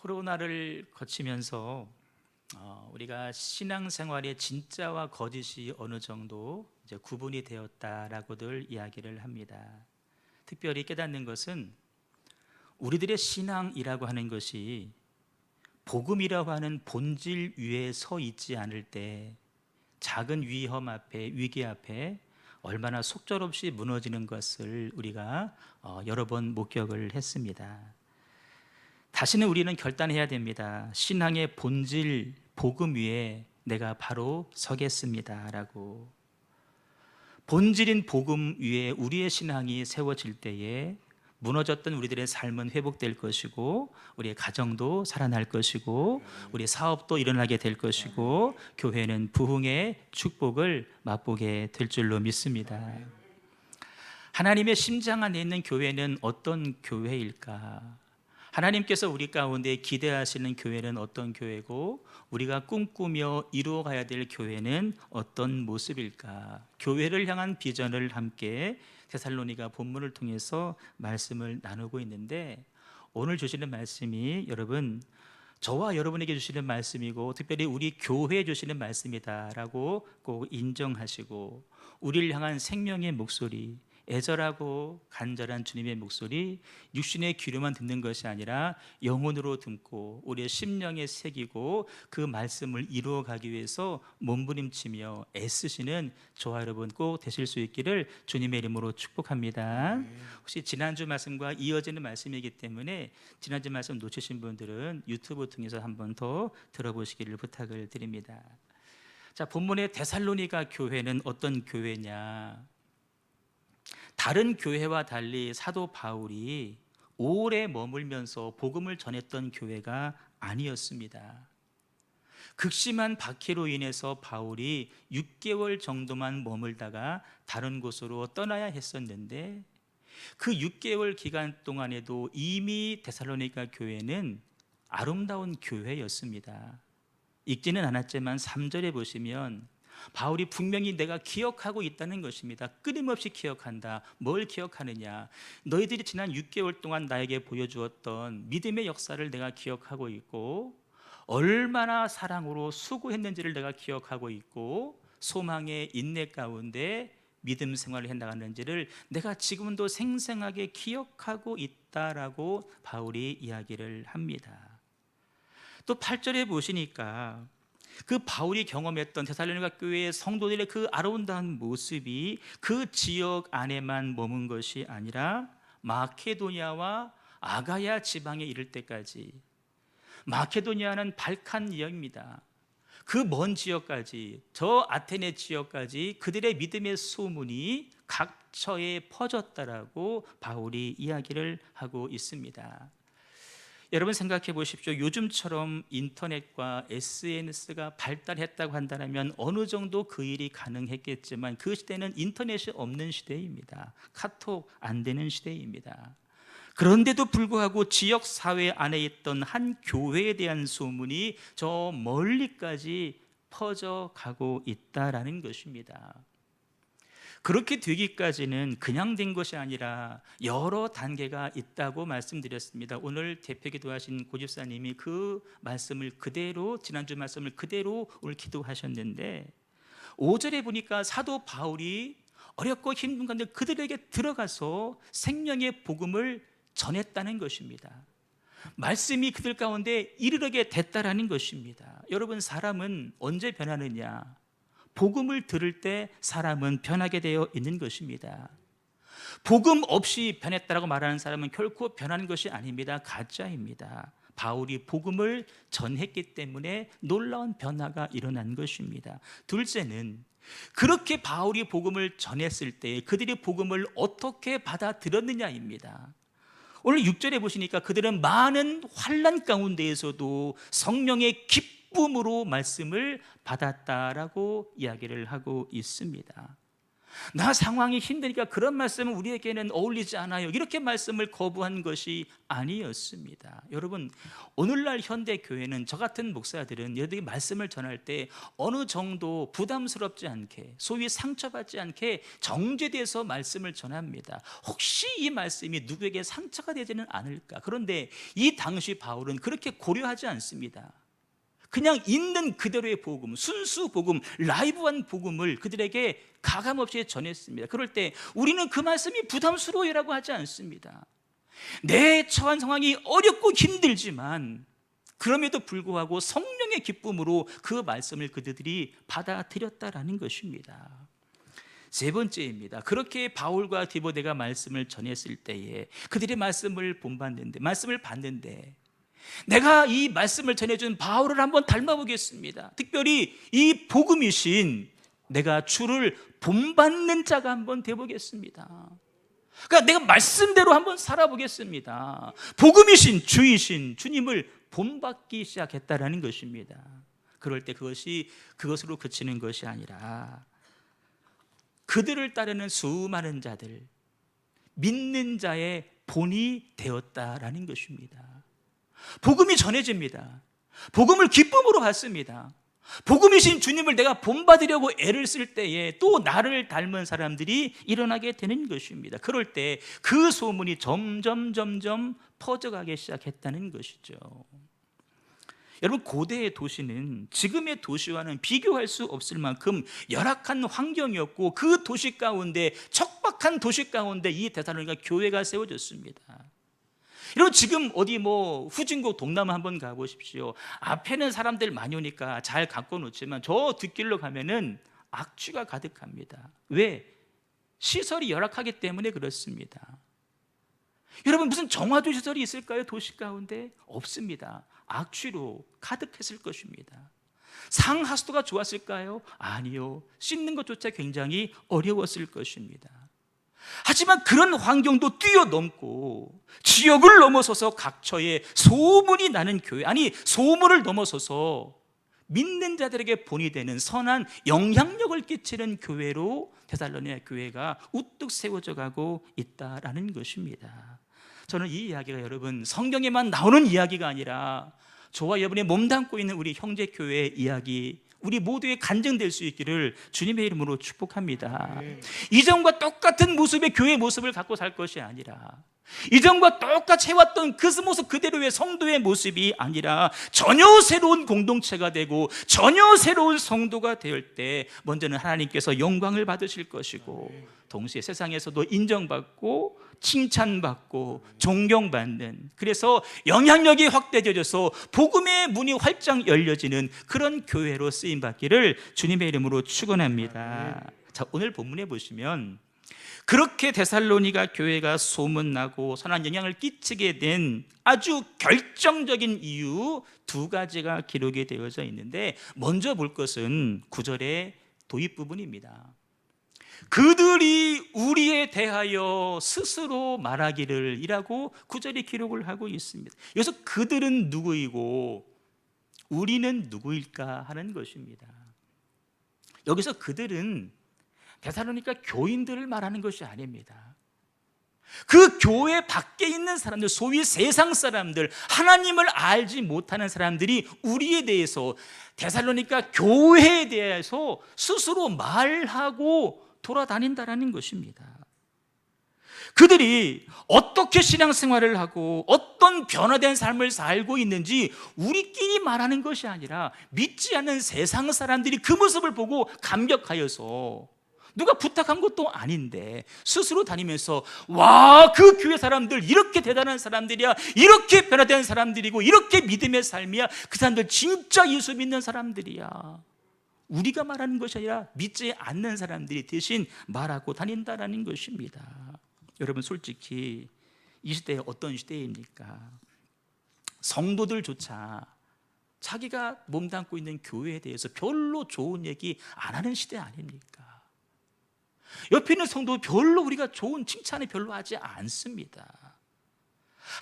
코로나를 거치면서 우리가 신앙생활의 진짜와 거짓이 어느 정도 이제 구분이 되었다라고들 이야기를 합니다. 특별히 깨닫는 것은 우리들의 신앙이라고 하는 것이 복음이라고 하는 본질 위에 서 있지 않을 때 작은 위험 앞에, 위기 앞에 얼마나 속절없이 무너지는 것을 우리가 여러 번 목격을 했습니다. 다시는 우리는 결단해야 됩니다. 신앙의 본질, 복음 위에 내가 바로 서겠습니다 라고. 본질인 복음 위에 우리의 신앙이 세워질 때에 무너졌던 우리들의 삶은 회복될 것이고, 우리의 가정도 살아날 것이고, 우리 사업도 일어나게 될 것이고, 교회는 부흥의 축복을 맛보게 될 줄로 믿습니다. 하나님의 심장 안에 있는 교회는 어떤 교회일까? 하나님께서 우리 가운데 기대하시는 교회는 어떤 교회고, 우리가 꿈꾸며 이루어가야 될 교회는 어떤 모습일까? 교회를 향한 비전을 함께 데살로니가 본문을 통해서 말씀을 나누고 있는데, 오늘 주시는 말씀이 여러분, 저와 여러분에게 주시는 말씀이고 특별히 우리 교회에 주시는 말씀이다라고 꼭 인정하시고, 우리를 향한 생명의 목소리, 애절하고 간절한 주님의 목소리, 육신의 귀로만 듣는 것이 아니라 영혼으로 듣고 우리의 심령에 새기고 그 말씀을 이루어가기 위해서 몸부림치며 애쓰시는 저와 여러분 꼭 되실 수 있기를 주님의 이름으로 축복합니다. 혹시 지난주 말씀과 이어지는 말씀이기 때문에 지난주 말씀 놓치신 분들은 유튜브 통해서 한 번 더 들어보시기를 부탁을 드립니다. 자, 본문의 데살로니가 교회는 어떤 교회냐? 다른 교회와 달리 사도 바울이 오래 머물면서 복음을 전했던 교회가 아니었습니다. 극심한 박해로 인해서 바울이 6개월 정도만 머물다가 다른 곳으로 떠나야 했었는데, 그 6개월 기간 동안에도 이미 데살로니가 교회는 아름다운 교회였습니다. 읽지는 않았지만 3절에 보시면 바울이 분명히 내가 기억하고 있다는 것입니다. 끊임없이 기억한다. 뭘 기억하느냐? 너희들이 지난 6개월 동안 나에게 보여주었던 믿음의 역사를 내가 기억하고 있고, 얼마나 사랑으로 수고했는지를 내가 기억하고 있고, 소망의 인내 가운데 믿음 생활을 해나가는지를 내가 지금도 생생하게 기억하고 있다라고 바울이 이야기를 합니다. 또 8절에 보시니까 그 바울이 경험했던 데살로니가 교회의 성도들의 그 아름다운 모습이 그 지역 안에만 머문 것이 아니라 마케도니아와 아가야 지방에 이를 때까지, 마케도니아는 발칸 지역입니다. 그 먼 지역까지, 저 아테네 지역까지 그들의 믿음의 소문이 각처에 퍼졌다라고 바울이 이야기를 하고 있습니다. 여러분 생각해 보십시오. 요즘처럼 인터넷과 SNS가 발달했다고 한다면 어느 정도 그 일이 가능했겠지만, 그 시대는 인터넷이 없는 시대입니다. 카톡 안 되는 시대입니다. 그런데도 불구하고 지역 사회 안에 있던 한 교회에 대한 소문이 저 멀리까지 퍼져가고 있다라는 것입니다. 그렇게 되기까지는 그냥 된 것이 아니라 여러 단계가 있다고 말씀드렸습니다. 오늘 대표 기도하신 고집사님이 그 말씀을 그대로, 지난주 말씀을 그대로 오늘 기도하셨는데, 5절에 보니까 사도 바울이 어렵고 힘든 가운데 그들에게 들어가서 생명의 복음을 전했다는 것입니다. 말씀이 그들 가운데 이르게 됐다라는 것입니다. 여러분, 사람은 언제 변하느냐? 복음을 들을 때 사람은 변하게 되어 있는 것입니다. 복음 없이 변했다라고 말하는 사람은 결코 변하는 것이 아닙니다. 가짜입니다. 바울이 복음을 전했기 때문에 놀라운 변화가 일어난 것입니다. 둘째는 그렇게 바울이 복음을 전했을 때 그들이 복음을 어떻게 받아들였느냐입니다. 오늘 6절에 보시니까 그들은 많은 환난 가운데에서도 성령의 기쁨으로 말씀을 받았다라고 이야기를 하고 있습니다. 나 상황이 힘드니까 그런 말씀은 우리에게는 어울리지 않아요, 이렇게 말씀을 거부한 것이 아니었습니다. 여러분, 오늘날 현대교회는, 저 같은 목사들은 여러분이 말씀을 전할 때 어느 정도 부담스럽지 않게, 소위 상처받지 않게 정제돼서 말씀을 전합니다. 혹시 이 말씀이 누구에게 상처가 되지는 않을까. 그런데 이 당시 바울은 그렇게 고려하지 않습니다. 그냥 있는 그대로의 복음, 순수 복음, 라이브한 복음을 그들에게 가감없이 전했습니다. 그럴 때 우리는 그 말씀이 부담스러워요라고 하지 않습니다. 내 처한 상황이 어렵고 힘들지만 그럼에도 불구하고 성령의 기쁨으로 그 말씀을 그들이 받아들였다라는 것입니다. 세 번째입니다. 그렇게 바울과 디모데가 말씀을 전했을 때에 그들의 말씀을 받는데 내가 이 말씀을 전해준 바울을 한번 닮아보겠습니다. 특별히 이 복음이신 내가 주를 본받는 자가 한번 되어보겠습니다. 그러니까 내가 말씀대로 한번 살아보겠습니다. 복음이신 주이신 주님을 본받기 시작했다라는 것입니다. 그럴 때 그것으로 그치는 것이 아니라 그들을 따르는 수많은 자들, 믿는 자의 본이 되었다라는 것입니다. 복음이 전해집니다. 복음을 기쁨으로 받습니다. 복음이신 주님을 내가 본받으려고 애를 쓸 때에 또 나를 닮은 사람들이 일어나게 되는 것입니다. 그럴 때 그 소문이 점점 퍼져가기 시작했다는 것이죠. 여러분, 고대의 도시는 지금의 도시와는 비교할 수 없을 만큼 열악한 환경이었고, 그 도시 가운데, 척박한 도시 가운데 이 데살로니가 교회가 세워졌습니다. 여러분, 지금 어디 후진국 동남아 한번 가보십시오. 앞에는 사람들 많이 오니까 잘 갖고 놓지만 저 뒷길로 가면은 악취가 가득합니다. 왜? 시설이 열악하기 때문에 그렇습니다. 여러분, 무슨 정화조 시설이 있을까요? 도시 가운데 없습니다. 악취로 가득했을 것입니다. 상하수도가 좋았을까요? 아니요. 씻는 것조차 굉장히 어려웠을 것입니다. 하지만 그런 환경도 뛰어넘고 지역을 넘어서서 각처에 소문이 나는 교회, 아니 소문을 넘어서서 믿는 자들에게 본이 되는 선한 영향력을 끼치는 교회로 데살로니가 교회가 우뚝 세워져 가고 있다라는 것입니다. 저는 이 이야기가 여러분 성경에만 나오는 이야기가 아니라 저와 여러분이 몸담고 있는 우리 형제교회의 이야기, 우리 모두의 간증될 수 있기를 주님의 이름으로 축복합니다. 이전과 똑같은 모습의 교회의 모습을 갖고 살 것이 아니라, 이전과 똑같이 해왔던 그 모습 그대로의 성도의 모습이 아니라 전혀 새로운 공동체가 되고 전혀 새로운 성도가 될 때 먼저는 하나님께서 영광을 받으실 것이고, 동시에 세상에서도 인정받고 칭찬받고 존경받는, 그래서 영향력이 확대되어져서 복음의 문이 활짝 열려지는 그런 교회로 쓰임받기를 주님의 이름으로 축원합니다. 자, 오늘 본문에 보시면 그렇게 데살로니가 교회가 소문나고 선한 영향을 끼치게 된 아주 결정적인 이유 두 가지가 기록이 되어져 있는데, 먼저 볼 것은 9절의 도입 부분입니다. 그들이 우리에 대하여 스스로 말하기를 이라고 9절이 기록을 하고 있습니다. 여기서 그들은 누구이고 우리는 누구일까 하는 것입니다. 여기서 그들은 데살로니가 교인들을 말하는 것이 아닙니다. 그 교회 밖에 있는 사람들, 소위 세상 사람들, 하나님을 알지 못하는 사람들이 우리에 대해서, 데살로니가 교회에 대해서 스스로 말하고 돌아다닌다라는 것입니다. 그들이 어떻게 신앙생활을 하고 어떤 변화된 삶을 살고 있는지 우리끼리 말하는 것이 아니라 믿지 않는 세상 사람들이 그 모습을 보고 감격하여서, 누가 부탁한 것도 아닌데 스스로 다니면서 와, 그 교회 사람들 이렇게 대단한 사람들이야, 이렇게 변화된 사람들이고 이렇게 믿음의 삶이야, 그 사람들 진짜 예수 믿는 사람들이야, 우리가 말하는 것이 아니라 믿지 않는 사람들이 대신 말하고 다닌다라는 것입니다. 여러분, 솔직히 이 시대에 어떤 시대입니까? 성도들조차 자기가 몸담고 있는 교회에 대해서 별로 좋은 얘기 안 하는 시대 아닙니까? 옆에 있는 성도 별로 우리가 좋은 칭찬을 별로 하지 않습니다.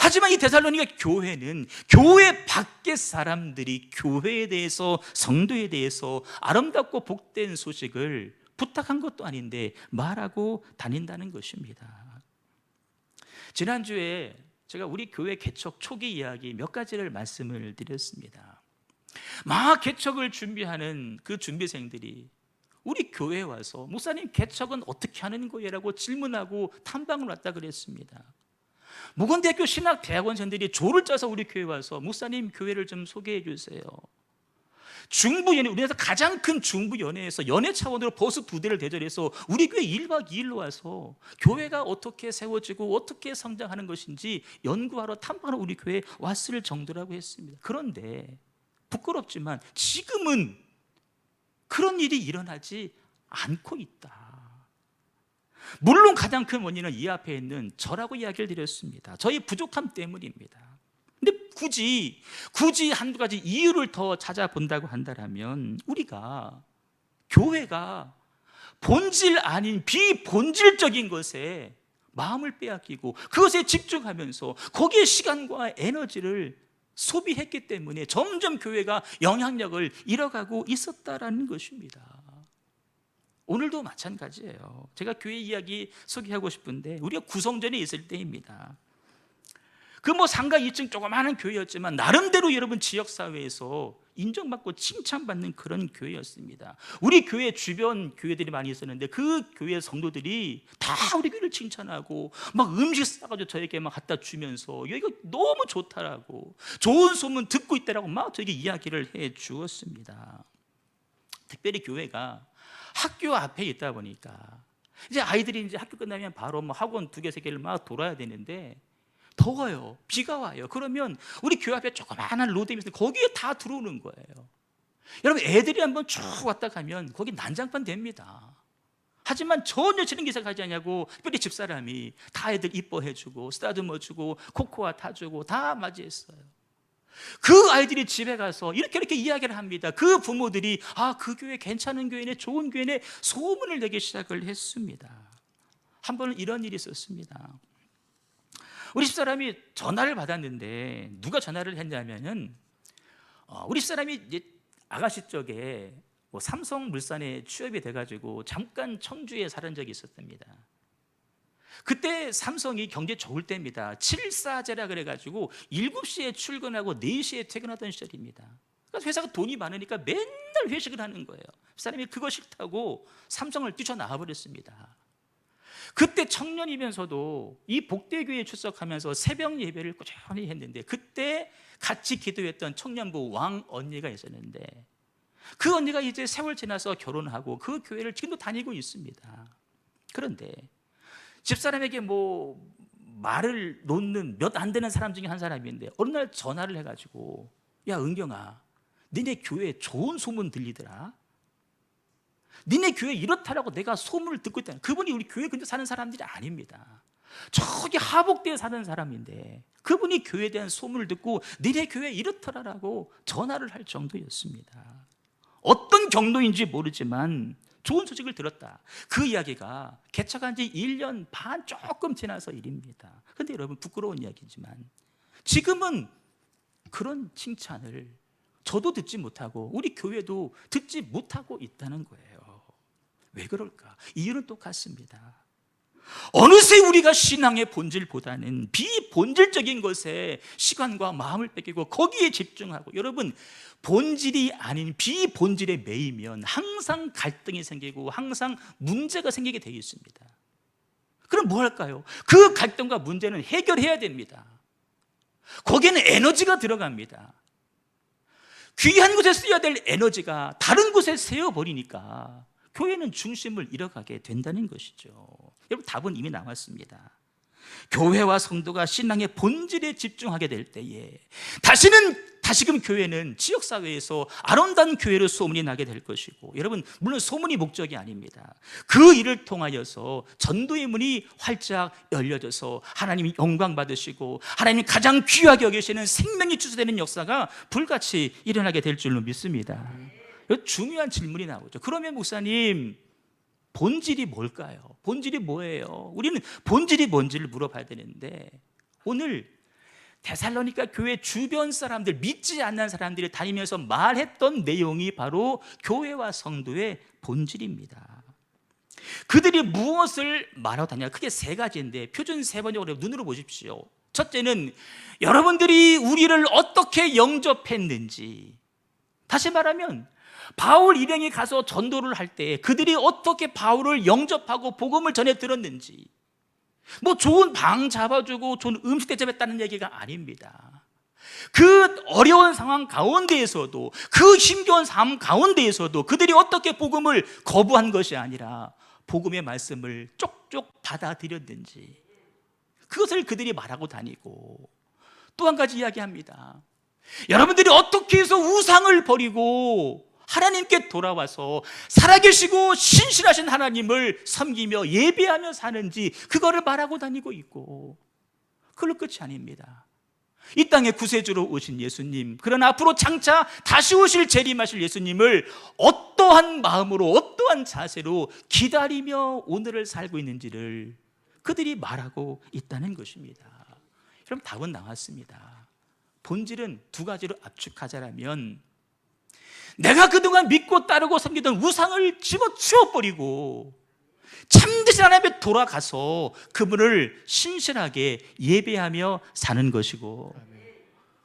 하지만 이 데살로니가 교회는 교회 밖의 사람들이 교회에 대해서, 성도에 대해서 아름답고 복된 소식을 부탁한 것도 아닌데 말하고 다닌다는 것입니다. 지난주에 제가 우리 교회 개척 초기 이야기 몇 가지를 말씀을 드렸습니다. 막 개척을 준비하는 그 준비생들이 우리 교회에 와서 목사님 개척은 어떻게 하는 거예요? 라고 질문하고 탐방을 왔다 그랬습니다. 모건대학교 신학대학원생들이 조를 짜서 우리 교회에 와서 목사님 교회를 좀 소개해 주세요. 중부연회, 우리나라에서 가장 큰 중부연회에서 연회 차원으로 버스 2대를 대절해서 우리 교회 1박 2일로 와서 교회가 어떻게 세워지고 어떻게 성장하는 것인지 연구하러 탐방하러 우리 교회에 왔을 정도라고 했습니다. 그런데 부끄럽지만 지금은 그런 일이 일어나지 않고 있다. 물론 가장 큰 원인은 이 앞에 있는 저라고 이야기를 드렸습니다. 저희 부족함 때문입니다. 근데 굳이 한두 가지 이유를 더 찾아본다고 한다면 우리가 교회가 본질 아닌 비본질적인 것에 마음을 빼앗기고 그것에 집중하면서 거기에 시간과 에너지를 소비했기 때문에 점점 교회가 영향력을 잃어가고 있었다라는 것입니다. 오늘도 마찬가지예요. 제가 교회 이야기 소개하고 싶은데 우리가 구성전에 있을 때입니다. 그 상가 2층 조그마한 교회였지만 나름대로 여러분 지역사회에서 인정받고 칭찬받는 그런 교회였습니다. 우리 교회 주변 교회들이 많이 있었는데 그 교회 성도들이 다 우리 교회를 칭찬하고 막 음식 싸가지고 저에게 막 갖다 주면서 여기가 너무 좋다라고 좋은 소문 듣고 있다라고 막 저에게 이야기를 해 주었습니다. 특별히 교회가 학교 앞에 있다 보니까 이제 아이들이 이제 학교 끝나면 바로 학원 2개, 3개를 막 돌아야 되는데 더워요. 비가 와요. 그러면 우리 교회 앞에 조그마한 로드가 있는데 거기에 다 들어오는 거예요. 여러분 애들이 한번 쭉 왔다 가면 거기 난장판 됩니다. 하지만 전혀 지는 기사 가지 않냐고 특별히 집사람이 다 애들 이뻐해주고 쓰다듬어주고 코코아 타주고 다 맞이했어요. 그 아이들이 집에 가서 이렇게 이야기를 합니다. 그 부모들이 그 교회 괜찮은 교회네, 좋은 교회네 소문을 내기 시작을 했습니다. 한 번은 이런 일이 있었습니다. 우리 집사람이 전화를 받았는데 누가 전화를 했냐면은 우리 집사람이 이제 아가씨 쪽에 삼성물산에 취업이 돼가지고 잠깐 청주에 살은 적이 있었답니다. 그때 삼성이 경제 좋을 때입니다. 7사제라 그래가지고 7시에 출근하고 4시에 퇴근하던 시절입니다. 그래서 회사가 돈이 많으니까 맨날 회식을 하는 거예요. 집사람이 그거 싫다고 삼성을 뛰쳐나와 버렸습니다. 그때 청년이면서도 이 복대교회에 출석하면서 새벽 예배를 꾸준히 했는데 그때 같이 기도했던 청년부 왕 언니가 있었는데 그 언니가 이제 세월 지나서 결혼하고 그 교회를 지금도 다니고 있습니다. 그런데 집사람에게 말을 놓는 몇 안 되는 사람 중에 한 사람인데 어느 날 전화를 해가지고 야 은경아, 니네 교회에 좋은 소문 들리더라. 니네 교회 이렇다라고 내가 소문을 듣고 있다. 그분이 우리 교회 근처 사는 사람들이 아닙니다. 저기 하복대에 사는 사람인데 그분이 교회에 대한 소문을 듣고 니네 교회 이렇더라라고 전화를 할 정도였습니다. 어떤 경로인지 모르지만 좋은 소식을 들었다. 그 이야기가 개척한 지 1년 반 조금 지나서 일입니다. 그런데 여러분 부끄러운 이야기지만 지금은 그런 칭찬을 저도 듣지 못하고 우리 교회도 듣지 못하고 있다는 거예요. 왜 그럴까? 이유는 똑같습니다. 어느새 우리가 신앙의 본질보다는 비본질적인 것에 시간과 마음을 뺏기고 거기에 집중하고, 여러분 본질이 아닌 비본질에 매이면 항상 갈등이 생기고 항상 문제가 생기게 되어 있습니다. 그럼 뭐 할까요? 그 갈등과 문제는 해결해야 됩니다. 거기에는 에너지가 들어갑니다. 귀한 곳에 쓰여야 될 에너지가 다른 곳에 세어버리니까 교회는 중심을 잃어가게 된다는 것이죠. 여러분 답은 이미 나왔습니다. 교회와 성도가 신앙의 본질에 집중하게 될 때에 다시금 교회는 지역사회에서 아름다운 교회로 소문이 나게 될 것이고, 여러분 물론 소문이 목적이 아닙니다. 그 일을 통하여서 전도의 문이 활짝 열려져서 하나님이 영광 받으시고 하나님이 가장 귀하게 여기시는 생명이 주소되는 역사가 불같이 일어나게 될 줄로 믿습니다. 중요한 질문이 나오죠. 그러면 목사님 본질이 뭘까요? 본질이 뭐예요? 우리는 본질이 뭔지를 물어봐야 되는데, 오늘 데살로니가 교회 주변 사람들, 믿지 않는 사람들이 다니면서 말했던 내용이 바로 교회와 성도의 본질입니다. 그들이 무엇을 말하고 다냐? 크게 세 가지인데 표준 세 번역으로 눈으로 보십시오. 첫째는 여러분들이 우리를 어떻게 영접했는지, 다시 말하면 바울 일행이 가서 전도를 할 때 그들이 어떻게 바울을 영접하고 복음을 전해 들었는지, 뭐 좋은 방 잡아주고 좋은 음식 대접했다는 얘기가 아닙니다. 그 어려운 상황 가운데에서도, 그 힘겨운 삶 가운데에서도 그들이 어떻게 복음을 거부한 것이 아니라 복음의 말씀을 쪽쪽 받아들였는지, 그것을 그들이 말하고 다니고, 또 한 가지 이야기합니다. 여러분들이 어떻게 해서 우상을 버리고 하나님께 돌아와서 살아계시고 신실하신 하나님을 섬기며 예배하며 사는지, 그거를 말하고 다니고 있고, 그걸로 끝이 아닙니다. 이 땅에 구세주로 오신 예수님, 그러나 앞으로 장차 다시 오실 재림하실 예수님을 어떠한 마음으로, 어떠한 자세로 기다리며 오늘을 살고 있는지를 그들이 말하고 있다는 것입니다. 그럼 답은 나왔습니다. 본질은 두 가지로 압축하자면, 내가 그동안 믿고 따르고 섬기던 우상을 집어치워버리고 참되신 하나님께 돌아가서 그분을 신실하게 예배하며 사는 것이고,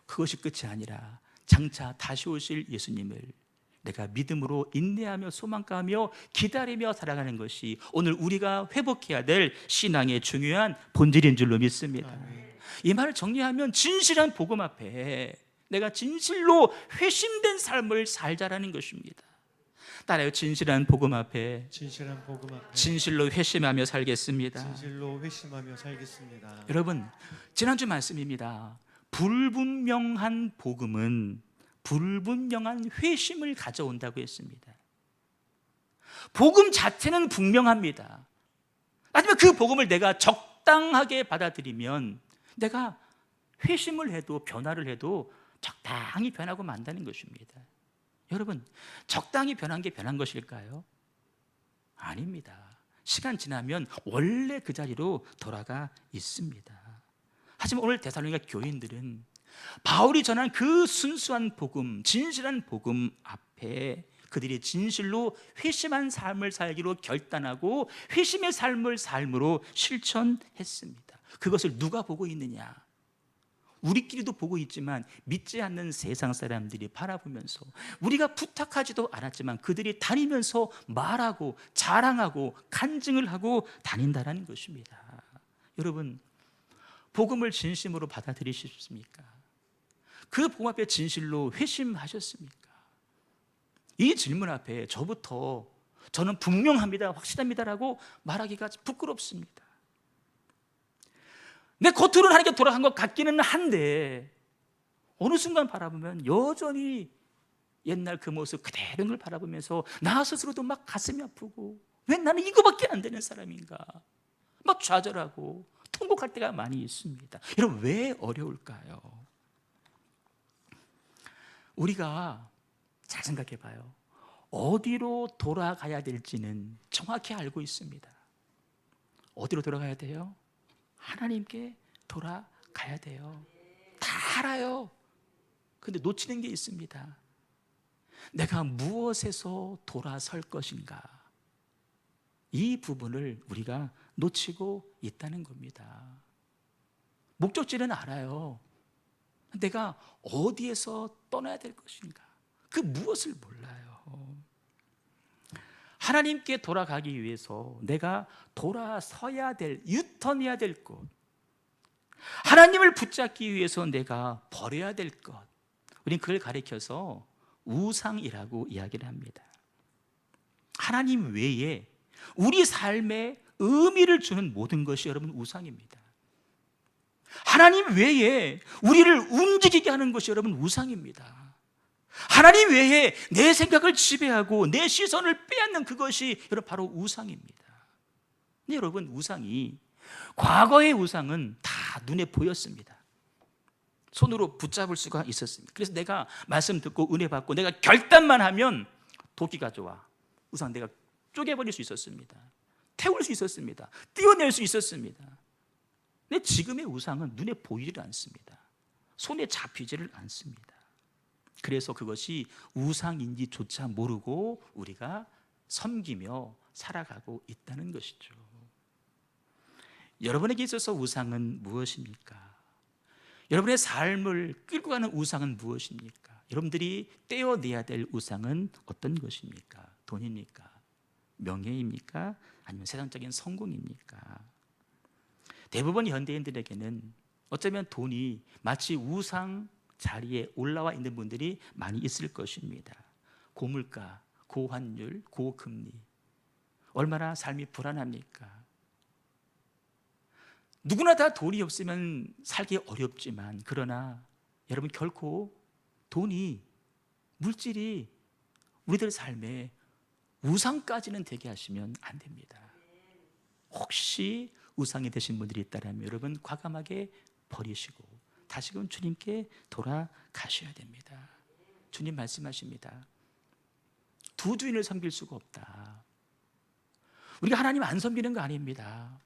그것이 끝이 아니라 장차 다시 오실 예수님을 내가 믿음으로 인내하며 소망가하며 기다리며 살아가는 것이 오늘 우리가 회복해야 될 신앙의 중요한 본질인 줄로 믿습니다. 이 말을 정리하면, 진실한 복음 앞에 내가 진실로 회심된 삶을 살자라는 것입니다. 따라요. 진실한 복음 앞에 진실로 회심하며 살겠습니다. 여러분, 지난주 말씀입니다. 불분명한 복음은 불분명한 회심을 가져온다고 했습니다. 복음 자체는 분명합니다. 하지만 그 복음을 내가 적당하게 받아들이면 내가 회심을 해도 변화를 해도 적당히 변하고 만다는 것입니다. 여러분, 적당히 변한 게 변한 것일까요? 아닙니다. 시간 지나면 원래 그 자리로 돌아가 있습니다. 하지만 오늘 데살로니가 교인들은 바울이 전한 그 순수한 복음, 진실한 복음 앞에 그들이 진실로 회심한 삶을 살기로 결단하고 회심의 삶을 삶으로 실천했습니다. 그것을 누가 보고 있느냐? 우리끼리도 보고 있지만 믿지 않는 세상 사람들이 바라보면서, 우리가 부탁하지도 않았지만 그들이 다니면서 말하고 자랑하고 간증을 하고 다닌다는 것입니다. 여러분, 복음을 진심으로 받아들이셨습니까? 그 복음 앞에 진실로 회심하셨습니까? 이 질문 앞에 저부터 저는 분명합니다, 확실합니다라고 말하기가 부끄럽습니다. 내 겉으로는 하나님께 돌아간 것 같기는 한데 어느 순간 바라보면 여전히 옛날 그 모습 그대로인 걸 바라보면서 나 스스로도 막 가슴이 아프고, 왜 나는 이거밖에 안 되는 사람인가, 막 좌절하고 통곡할 때가 많이 있습니다. 여러분, 왜 어려울까요? 우리가 잘 생각해 봐요. 어디로 돌아가야 될지는 정확히 알고 있습니다. 어디로 돌아가야 돼요? 하나님께 돌아가야 돼요. 다 알아요. 근데 놓치는 게 있습니다. 내가 무엇에서 돌아설 것인가, 이 부분을 우리가 놓치고 있다는 겁니다. 목적지는 알아요. 내가 어디에서 떠나야 될 것인가, 그 무엇을 몰라요. 하나님께 돌아가기 위해서 내가 돌아서야 될, 유턴해야 될 것, 하나님을 붙잡기 위해서 내가 버려야 될 것, 우리는 그걸 가리켜서 우상이라고 이야기를 합니다. 하나님 외에 우리 삶에 의미를 주는 모든 것이 여러분 우상입니다. 하나님 외에 우리를 움직이게 하는 것이 여러분 우상입니다. 하나님 외에 내 생각을 지배하고 내 시선을 빼앗는 그것이 여러분 바로 우상입니다. 근데 여러분, 우상이, 과거의 우상은 다 눈에 보였습니다. 손으로 붙잡을 수가 있었습니다. 그래서 내가 말씀 듣고 은혜 받고 내가 결단만 하면 도끼가 좋아, 우상 내가 쪼개버릴 수 있었습니다. 태울 수 있었습니다. 띄어낼 수 있었습니다. 근데 지금의 우상은 눈에 보이질 않습니다. 손에 잡히지를 않습니다. 그래서 그것이 우상인지조차 모르고 우리가 섬기며 살아가고 있다는 것이죠. 여러분에게 있어서 우상은 무엇입니까? 여러분의 삶을 끌고 가는 우상은 무엇입니까? 여러분들이 떼어내야 될 우상은 어떤 것입니까? 돈입니까? 명예입니까? 아니면 세상적인 성공입니까? 대부분 현대인들에게는 어쩌면 돈이 마치 우상 자리에 올라와 있는 분들이 많이 있을 것입니다. 고물가, 고환율, 고금리, 얼마나 삶이 불안합니까? 누구나 다 돈이 없으면 살기 어렵지만, 그러나 여러분, 결코 돈이, 물질이 우리들 삶에 우상까지는 되게 하시면 안 됩니다. 혹시 우상이 되신 분들이 있다면 여러분, 과감하게 버리시고 다시금 주님께 돌아가셔야 됩니다. 주님 말씀하십니다. 두 주인을 섬길 수가 없다. 우리가 하나님 안 섬기는 거 아닙니다.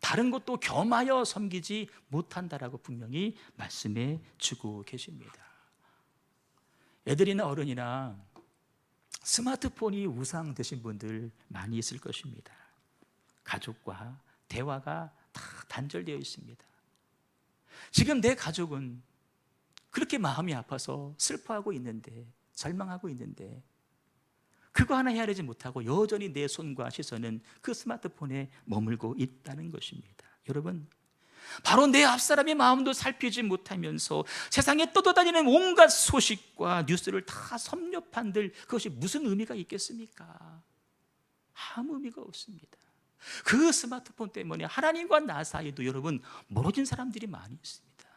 다른 것도 겸하여 섬기지 못한다라고 분명히 말씀해 주고 계십니다. 애들이나 어른이나 스마트폰이 우상 되신 분들 많이 있을 것입니다. 가족과 대화가 다 단절되어 있습니다. 지금 내 가족은 그렇게 마음이 아파서 슬퍼하고 있는데, 절망하고 있는데, 그거 하나 헤아리지 못하고 여전히 내 손과 시선은 그 스마트폰에 머물고 있다는 것입니다. 여러분, 바로 내 앞사람의 마음도 살피지 못하면서 세상에 떠돌아다니는 온갖 소식과 뉴스를 다 섭렵한들 그것이 무슨 의미가 있겠습니까? 아무 의미가 없습니다. 그 스마트폰 때문에 하나님과 나 사이도 여러분 멀어진 사람들이 많이 있습니다.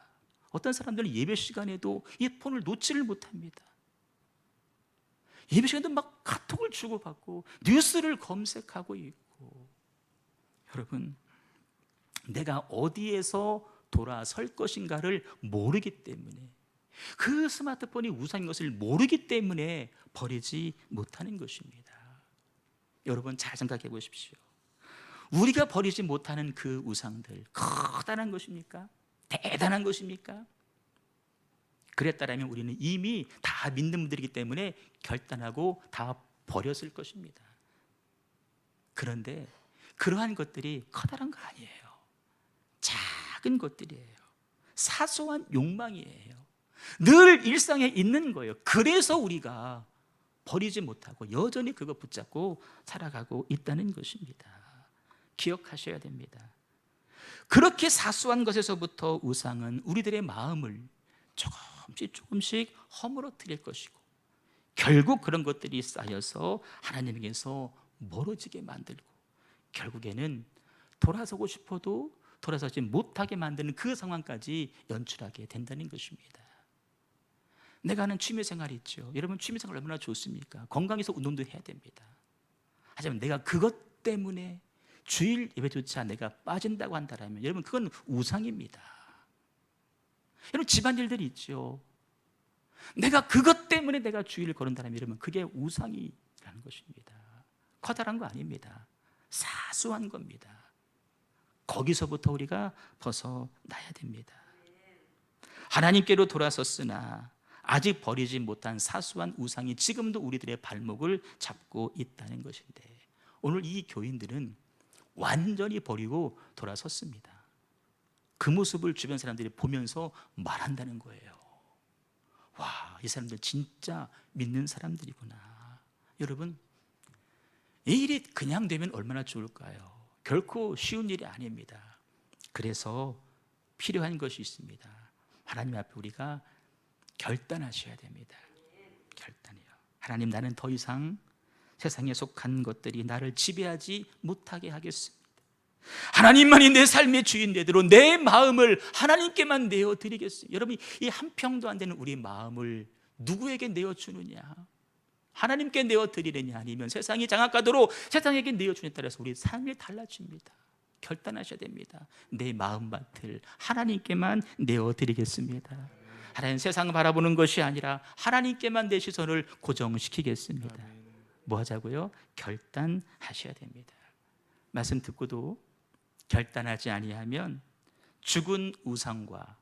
어떤 사람들은 예배 시간에도 이 폰을 놓지를 못합니다. 예배 시간에도 막 카톡을 주고받고 뉴스를 검색하고 있고, 여러분, 내가 어디에서 돌아설 것인가를 모르기 때문에, 그 스마트폰이 우상인 것을 모르기 때문에 버리지 못하는 것입니다. 여러분, 잘 생각해 보십시오. 우리가 버리지 못하는 그 우상들, 커다란 것입니까? 대단한 것입니까? 그랬다면 우리는 이미 다 믿는 분들이기 때문에 결단하고 다 버렸을 것입니다. 그런데 그러한 것들이 커다란 거 아니에요. 작은 것들이에요. 사소한 욕망이에요. 늘 일상에 있는 거예요. 그래서 우리가 버리지 못하고 여전히 그거 붙잡고 살아가고 있다는 것입니다. 기억하셔야 됩니다. 그렇게 사소한 것에서부터 우상은 우리들의 마음을 조금씩 허물어뜨릴 것이고, 결국 그런 것들이 쌓여서 하나님에게서 멀어지게 만들고, 결국에는 돌아서고 싶어도 돌아서지 못하게 만드는 그 상황까지 연출하게 된다는 것입니다. 내가 하는 취미생활이 있죠. 여러분, 취미생활 얼마나 좋습니까? 건강해서 운동도 해야 됩니다. 하지만 내가 그것 때문에 주일 예배조차 내가 빠진다고 한다면 여러분, 그건 우상입니다. 여러분, 집안일들이 있죠. 내가 그것 때문에 내가 주일을 거른다면 여러분, 그게 우상이라는 것입니다. 커다란 거 아닙니다. 사소한 겁니다. 거기서부터 우리가 벗어나야 됩니다. 하나님께로 돌아섰으나 아직 버리지 못한 사소한 우상이 지금도 우리들의 발목을 잡고 있다는 것인데, 오늘 이 교인들은 완전히 버리고 돌아섰습니다. 그 모습을 주변 사람들이 보면서 말한다는 거예요. 와, 이 사람들 진짜 믿는 사람들이구나. 여러분, 이 일이 그냥 되면 얼마나 좋을까요? 결코 쉬운 일이 아닙니다. 그래서 필요한 것이 있습니다. 하나님 앞에 우리가 결단하셔야 됩니다. 결단이요. 하나님, 나는 더 이상 세상에 속한 것들이 나를 지배하지 못하게 하겠습니다. 하나님만이 내 삶의 주인 되도록 내 마음을 하나님께만 내어드리겠습니다. 여러분, 이 한 평도 안 되는 우리 마음을 누구에게 내어주느냐? 하나님께 내어드리느냐, 아니면 세상이 장악하도록 세상에게 내어주느냐에 따라서 우리 삶이 달라집니다. 결단하셔야 됩니다. 내 마음밭을 하나님께만 내어드리겠습니다. 하나님, 세상을 바라보는 것이 아니라 하나님께만 내 시선을 고정시키겠습니다. 뭐 하자고요? 결단하셔야 됩니다. 말씀 듣고도 결단하지 아니하면 죽은 우상과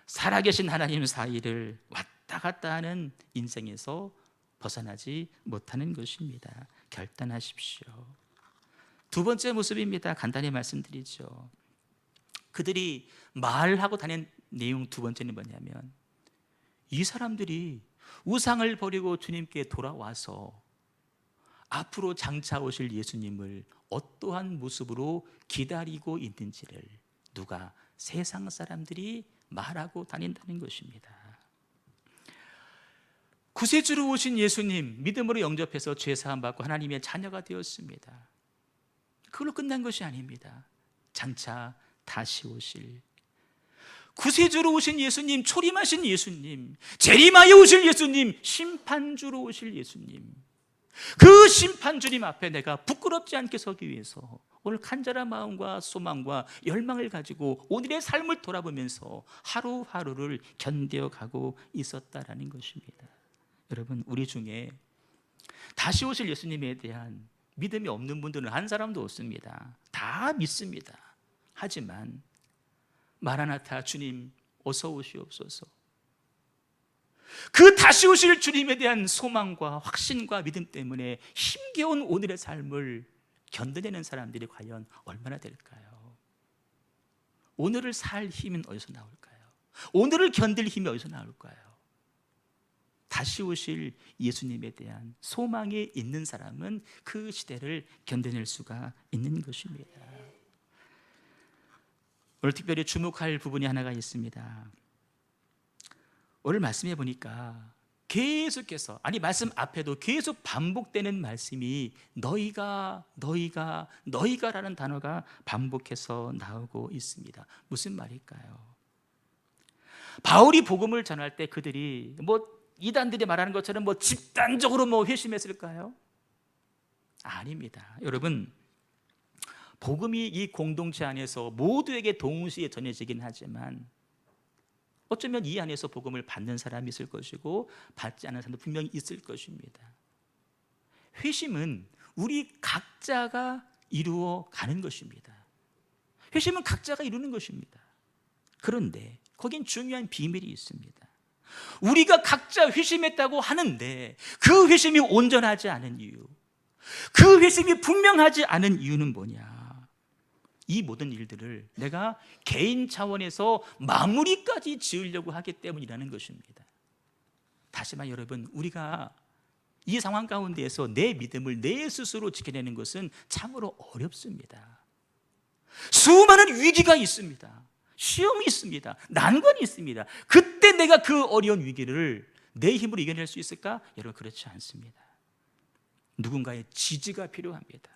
살아계신 하나님 사이를 왔다 갔다 하는 인생에서 벗어나지 못하는 것입니다. 결단하십시오. 두 번째 모습입니다. 간단히 말씀드리죠. 그들이 말하고 다닌 내용 두 번째는 뭐냐면, 이 사람들이 우상을 버리고 주님께 돌아와서 앞으로 장차 오실 예수님을 어떠한 모습으로 기다리고 있는지를 누가? 세상 사람들이 말하고 다닌다는 것입니다. 구세주로 오신 예수님 믿음으로 영접해서 죄사함 받고 하나님의 자녀가 되었습니다. 그걸로 끝난 것이 아닙니다. 장차 다시 오실 구세주로 오신 예수님, 초림하신 예수님, 재림하여 오실 예수님, 심판주로 오실 예수님, 그 심판주님 앞에 내가 부끄럽지 않게 서기 위해서 오늘 간절한 마음과 소망과 열망을 가지고 오늘의 삶을 돌아보면서 하루하루를 견뎌가고 있었다라는 것입니다. 여러분, 우리 중에 다시 오실 예수님에 대한 믿음이 없는 분들은 한 사람도 없습니다. 다 믿습니다. 하지만 마라나타 주님 어서 오시옵소서, 그 다시 오실 주님에 대한 소망과 확신과 믿음 때문에 힘겨운 오늘의 삶을 견뎌내는 사람들이 과연 얼마나 될까요? 오늘을 살 힘은 어디서 나올까요? 오늘을 견딜 힘이 어디서 나올까요? 다시 오실 예수님에 대한 소망이 있는 사람은 그 시대를 견뎌낼 수가 있는 것입니다. 오늘 특별히 주목할 부분이 하나가 있습니다. 오늘 말씀해 보니까 계속해서, 아니 말씀 앞에도 계속 반복되는 말씀이 너희가라는 단어가 반복해서 나오고 있습니다. 무슨 말일까요? 바울이 복음을 전할 때 그들이 이단들이 말하는 것처럼 집단적으로 회심했을까요? 아닙니다. 여러분, 복음이 이 공동체 안에서 모두에게 동시에 전해지긴 하지만 어쩌면 이 안에서 복음을 받는 사람이 있을 것이고 받지 않는 사람도 분명히 있을 것입니다. 회심은 우리 각자가 이루어 가는 것입니다. 회심은 각자가 이루는 것입니다. 그런데 거긴 중요한 비밀이 있습니다. 우리가 각자 회심했다고 하는데 그 회심이 온전하지 않은 이유, 그 회심이 분명하지 않은 이유는 뭐냐? 이 모든 일들을 내가 개인 차원에서 마무리까지 지으려고 하기 때문이라는 것입니다. 다시 말해 여러분, 우리가 이 상황 가운데에서 내 믿음을 내 스스로 지켜내는 것은 참으로 어렵습니다. 수많은 위기가 있습니다. 시험이 있습니다. 난관이 있습니다. 그때 내가 그 어려운 위기를 내 힘으로 이겨낼 수 있을까? 여러분, 그렇지 않습니다. 누군가의 지지가 필요합니다.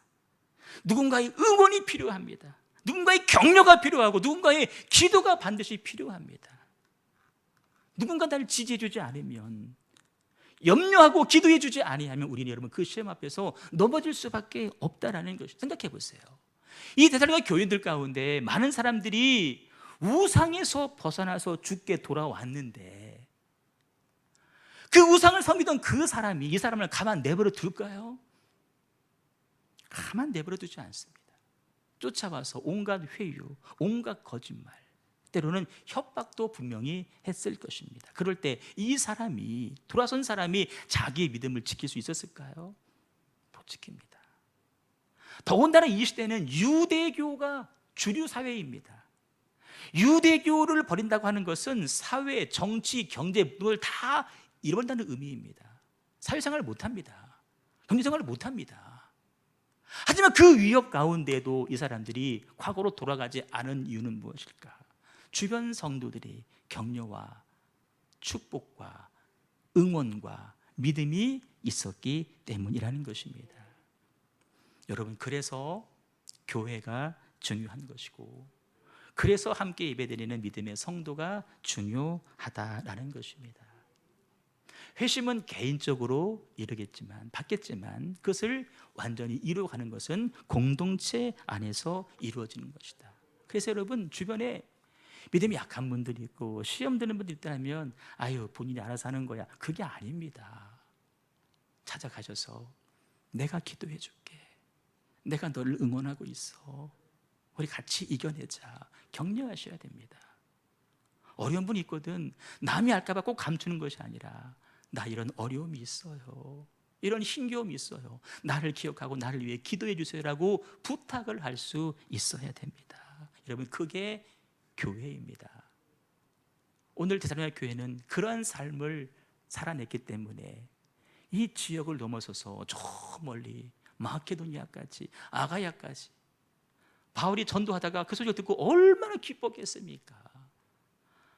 누군가의 응원이 필요합니다. 누군가의 격려가 필요하고 누군가의 기도가 반드시 필요합니다. 누군가 나를 지지해 주지 않으면, 염려하고 기도해 주지 아니하면 우리는 여러분 그 시험 앞에서 넘어질 수밖에 없다라는 것을 생각해 보세요. 이 데살로니가 교인들 가운데 많은 사람들이 우상에서 벗어나서 주께 돌아왔는데 그 우상을 섬기던 그 사람이 이 사람을 가만 내버려 둘까요? 가만 내버려 두지 않습니다. 쫓아와서 온갖 회유, 온갖 거짓말, 때로는 협박도 분명히 했을 것입니다. 그럴 때 이 사람이, 돌아선 사람이 자기의 믿음을 지킬 수 있었을까요? 못 지킵니다. 더군다나 이 시대는 유대교가 주류 사회입니다. 유대교를 버린다고 하는 것은 사회, 정치, 경제 모든 걸 다 잃어버린다는 의미입니다. 사회생활을 못합니다. 경제생활을 못합니다. 하지만 그 위협 가운데도 이 사람들이 과거로 돌아가지 않은 이유는 무엇일까? 주변 성도들이 격려와 축복과 응원과 믿음이 있었기 때문이라는 것입니다. 여러분, 그래서 교회가 중요한 것이고, 그래서 함께 예배드리는 믿음의 성도가 중요하다라는 것입니다. 회심은 개인적으로 받겠지만 그것을 완전히 이루어가는 것은 공동체 안에서 이루어지는 것이다. 그래서 여러분, 주변에 믿음이 약한 분들이 있고 시험 드는 분들이 있다면 본인이 알아서 하는 거야, 그게 아닙니다. 찾아가셔서 내가 기도해 줄게, 내가 너를 응원하고 있어, 우리 같이 이겨내자, 격려하셔야 됩니다. 어려운 분이 있거든, 남이 알까 봐 꼭 감추는 것이 아니라 나 이런 어려움이 있어요, 이런 힘겨움이 있어요. 나를 기억하고 나를 위해 기도해 주세요라고 부탁을 할 수 있어야 됩니다. 여러분, 그게 교회입니다. 오늘 데살로니가 교회는 그러한 삶을 살아냈기 때문에 이 지역을 넘어서서 저 멀리 마케도니아까지, 아가야까지 바울이 전도하다가 그 소식을 듣고 얼마나 기뻤겠습니까?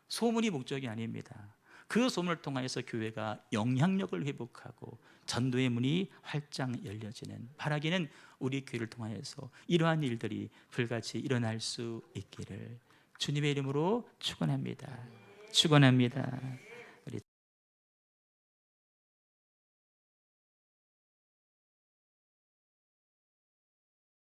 소문이 목적이 아닙니다. 그 소문을 통하여서 교회가 영향력을 회복하고 전도의 문이 활짝 열려지는, 바라기는 우리 교회를 통하여서 이러한 일들이 불같이 일어날 수 있기를 주님의 이름으로 축원합니다. 축원합니다.